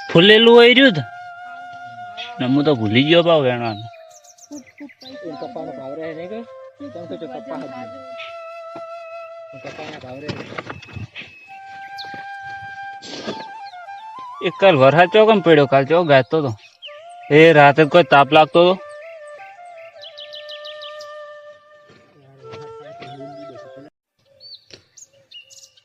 ફૂલેલું હોય રહ્યું ને હું તો ભૂલી ગયો ભાવ વેણવાનું એક કાલ વરસાદ ચોકમ પડ્યો કાલ ચો ગાતો તો એ રાતે કોઈ તાપ લાગતો હતો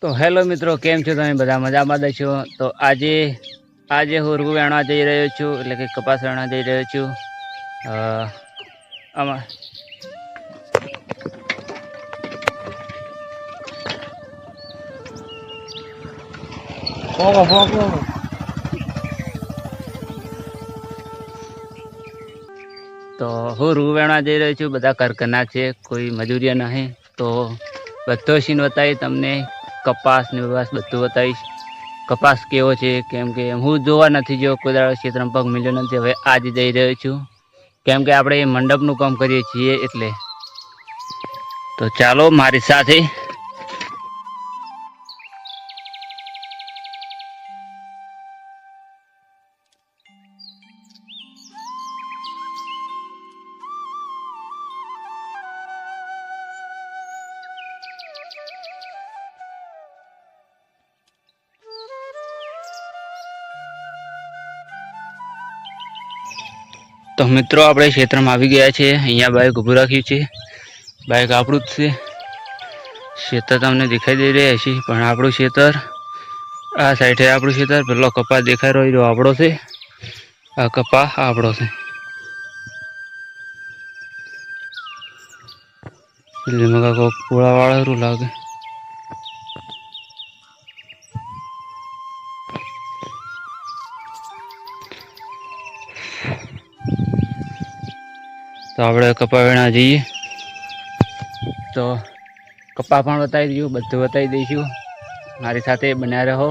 તો હેલો મિત્રો કેમ છો તમે બધા મજામાં છો તો આજે હું રૂ વેણવા જઈ રહ્યો છું એટલે કે કપાસ વેણવા જઈ રહ્યો છું આમાં તો હું રૂ વેણવા જઈ રહ્યો છું બધા કરકના છે કોઈ મજૂરિયા નહીં તો બધો સીન બતાવી તમને કપાસ ને બસ બધું બતાવીશ કપાસ કેવો છે કેમ કે હું જોવા નથી જો કોઈ દાડો ક્ષેત્રમાં પગ મિલ્યો નથી હવે આજે જઈ રહ્યો છું કેમ કે આપણે મંડપનું કામ કરીએ છીએ એટલે તો ચાલો મારી સાથે તો મિત્રો આપણે ક્ષેત્રમાં આવી ગયા છે અહીંયા બાઈક ઊભું રાખ્યું છે બાઈક આપણું જ છે ક્ષેત્ર તમને દેખાઈ દઈ રહ્યા છે પણ આપણું ક્ષેત્ર આ સાઈડે આપણું ક્ષેત્ર પેલો કપા દેખાઈ રહ્યો આપણો છે આ કપા આપણો છે એટલે મગા કોઈ પોળા વાળા લાગે તો આપણે કપા વેણા જઈએ તો કપા પણ બતાવી દઈશું બધું બતાવી દઈશું મારી સાથે બન્યા રહો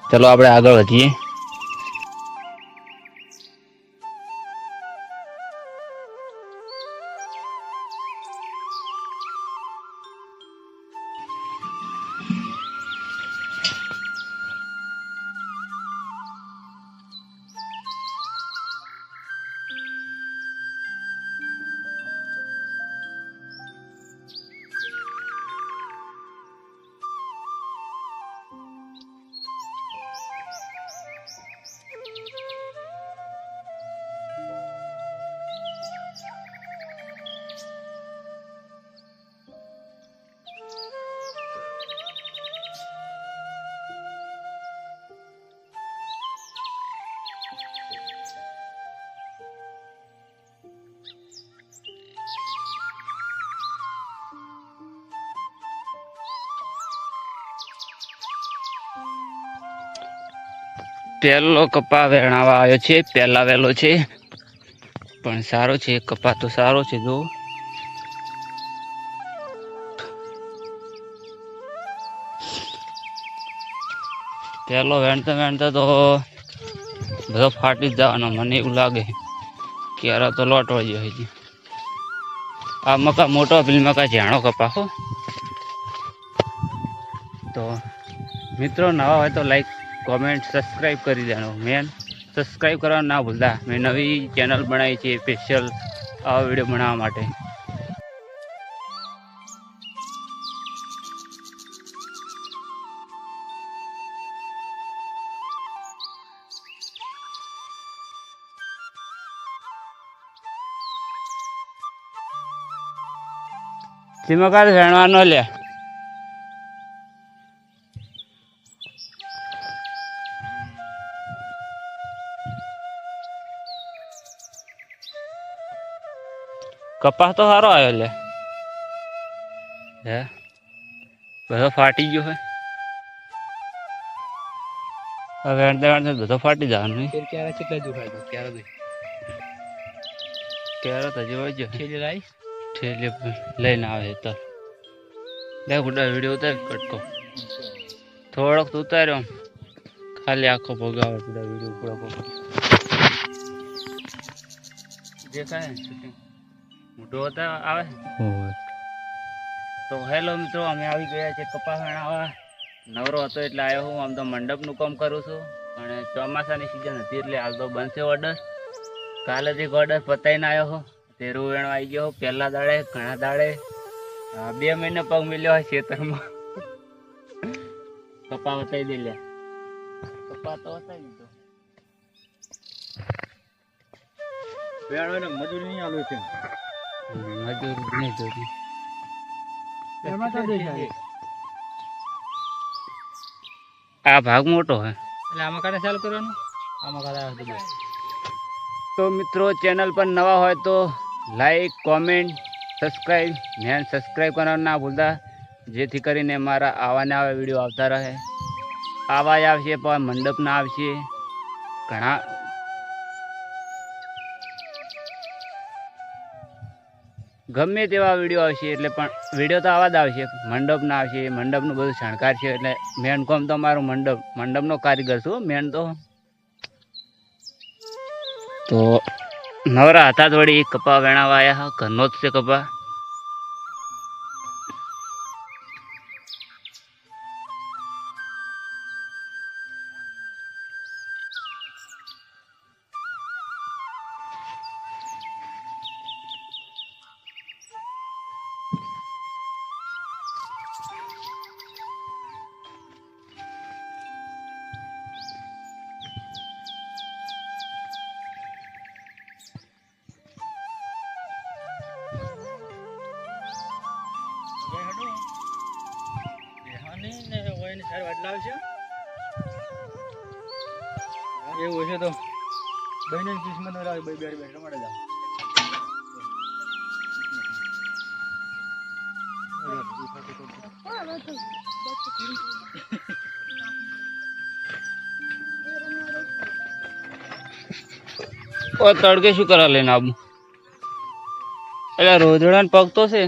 ચલો આપણે આગળ વધીએ પહેલો કપા વેણાવા આવ્યો છે પહેલા વહેલો છે પણ સારો છે કપા તો સારો છે જો પહેલો વેણતા તો બધો ફાટી જ જવાનો મને એવું લાગે ક્યારે તો લોટવા ગયો છે આ મકા મોટો પેલી મકા ઝાણો કપા હો તો મિત્રો નવા હોય તો લાઈક કોમેન્ટ સબસ્ક્રાઈબ કરી દેવાનો મેન સબસ્ક્રાઈબ કરવાનું ના ભૂલતા મેં નવી ચેનલ બનાવી છે સ્પેશિયલ આવા વિડીયો બનાવવા માટે ચીમકાર વેણવાનો લે કપાસ તો સારો આવ્યો લે હે બધો ફાટી ગયો હોય હવે વેણતા બધો ફાટી જવાનું ક્યારે કેટલા દુખાય ક્યારે તો જોવા જો ઠેલી લઈને આવે તો લે ગુડા વિડીયો ઉતાર કટકો થોડોક તો ઉતાર્યો ખાલી આખો ભોગાવે બધા વિડીયો પૂરો દેખાય મોટો આવે તો હેલો મિત્રો અમે આવી ગયા છે કપાસ વેણાવા નવરો હતો એટલે આવ્યો હું. આમ તો મંડપનું કામ કરું છું, પણ ચોમાસાની સિઝન હતી એટલે હાલ તો બનશે ઓર્ડર. કાલે જ એક ઓર્ડર પતાવીને આવ્યો હું. તે રૂ વેણવા આવી ગયો પહેલા દાડે, ઘણા દાડે 2 મહિને પગ મિલ્યો હોય ખેતરમાં. કપા વતાવી દે લ્યા, કપા તો વતાવી દીધો. મજૂરી નહીં આલો છે, મજૂરી નહીં જોતી. આ ભાગ મોટો હે એટલે આમાં કાઢે ચાલુ કરવાનું, આમાં કાઢે. તો મિત્રો ચેનલ પર નવા હોય તો લાઈક, કોમેન્ટ, સબસ્ક્રાઈબ કરવાનું ના ભૂલતા, જેથી કરીને મારા આવા ને આવા વિડીયો આવતા રહે. આવા આવશે પણ મંડપના આવશે, ઘણા ગમે તેવા વિડીયો આવશે. એટલે પણ વિડીયો તો આવા જ આવશે, મંડપના આવશે. મંડપનું બધું શણગાર છે એટલે મેન કોમ તો મારું મંડપનો કારીગર છું મેન તો નવરા હતા થોડી કપા વેણાવા આવ્યા. ઘરનો જ છે કપા. એવું છે તો બહેને કિસ્મત રાખ, બે બે બે રમાડે જાવ. ઓ તડકે શું કરા લઈને આવું? એટલે રોજડાનો પગ તો છે.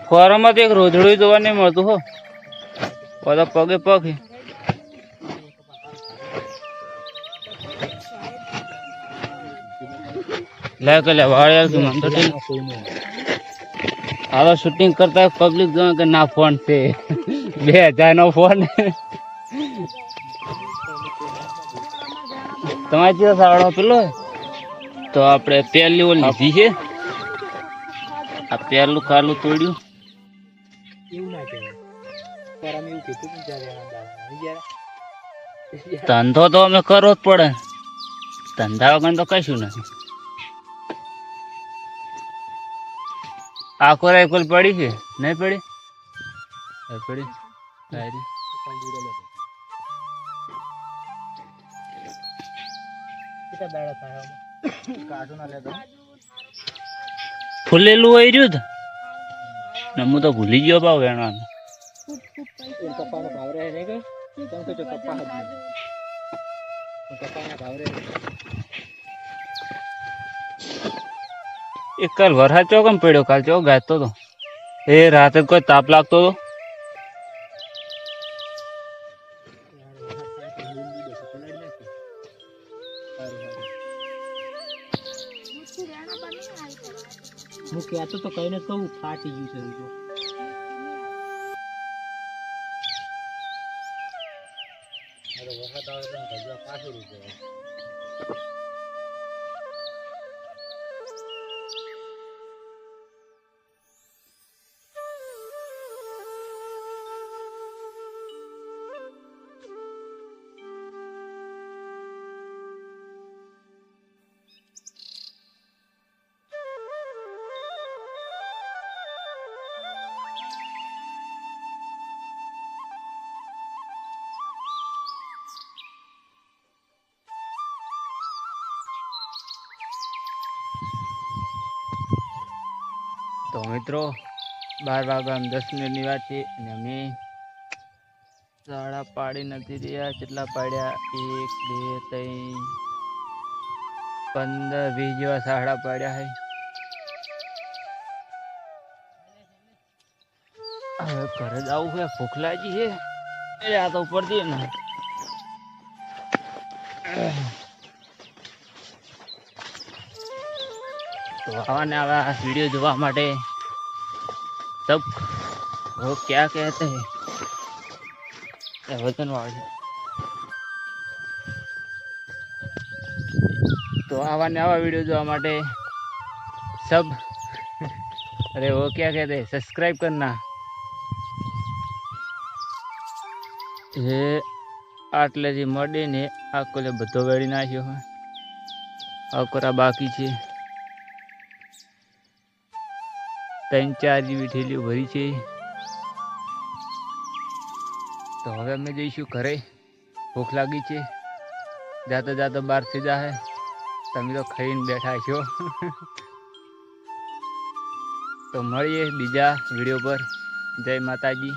ખોરામાં તો એક રોજડું જોવા નહીં મળતું હો, બધા પગે પગ. લે કે લે વાળ્યા કે મન તો હાલો શૂટિંગ કરતા પબ્લિક જો કે ના ફોન છે 2000 નો ફોન. તમારી જેવો સાવડો પેલો તો આપણે પહેલી ઓલી લીધી છે. આ પહેલું ખાલું તોડ્યું. એવું ના કહેવાય, પર અમે એવું કીધું કે ધંધો તો અમે કરવો જ પડે, ધંધા વગર તો કશું નથી. આખો રાયફલ પડી છે નહીં પડી? પડી ફૂલેલું હોય રહ્યું ને હું તો ભૂલી ગયો ભાવ વેણવાનું. કપાનો ભાવ રહે નહીં કે કેમ કે કપા કપાના ભાવ રહે. એક કાલ વરસાદ ચોકમ પડ્યો, કાલ ચોક ગાતો હતો. એ રાતે કોઈ તાપ લાગતો હતો. હું કહેતો તો કઈને કહું ફાટી ગયું છે તો. વખત આવે તો પાછું રૂપિયા તો મિત્રો 12 વાગ્યા 10 મિનિટની વાત છે અને અમે સાડા પાડી નથી રહ્યા. કેટલા પાડ્યા? 1 2 3 15 20 જેવા સાડા પાડ્યા છે. હવે ઘરે જ આવું છે, ભૂખ લાગી છે. એ આ તો ઉપર દે ને. તો આવા ને આવા વિડીયો જોવા માટે सब वो क्या कहते हैं वजन वाली। तो आवा ने आवा वीडियो જોવા માટે सब अरे वो क्या कहते हैं सब्सक्राइब करना। ये આટલેથી મળીને આકોલે બધો વેળી નાખ્યો હોય આકોરા બાકી છે 3-4 જેવી ઠેલીઓ ભરી છે। તો હવે અમે જઈશું ઘરે ભૂખ લાગી છે જાતા જાતા બહાર થઈ જાય તમે તો ખાઈને બેઠા છો। તો મળીએ બીજા વિડીયો પર। જય માતાજી।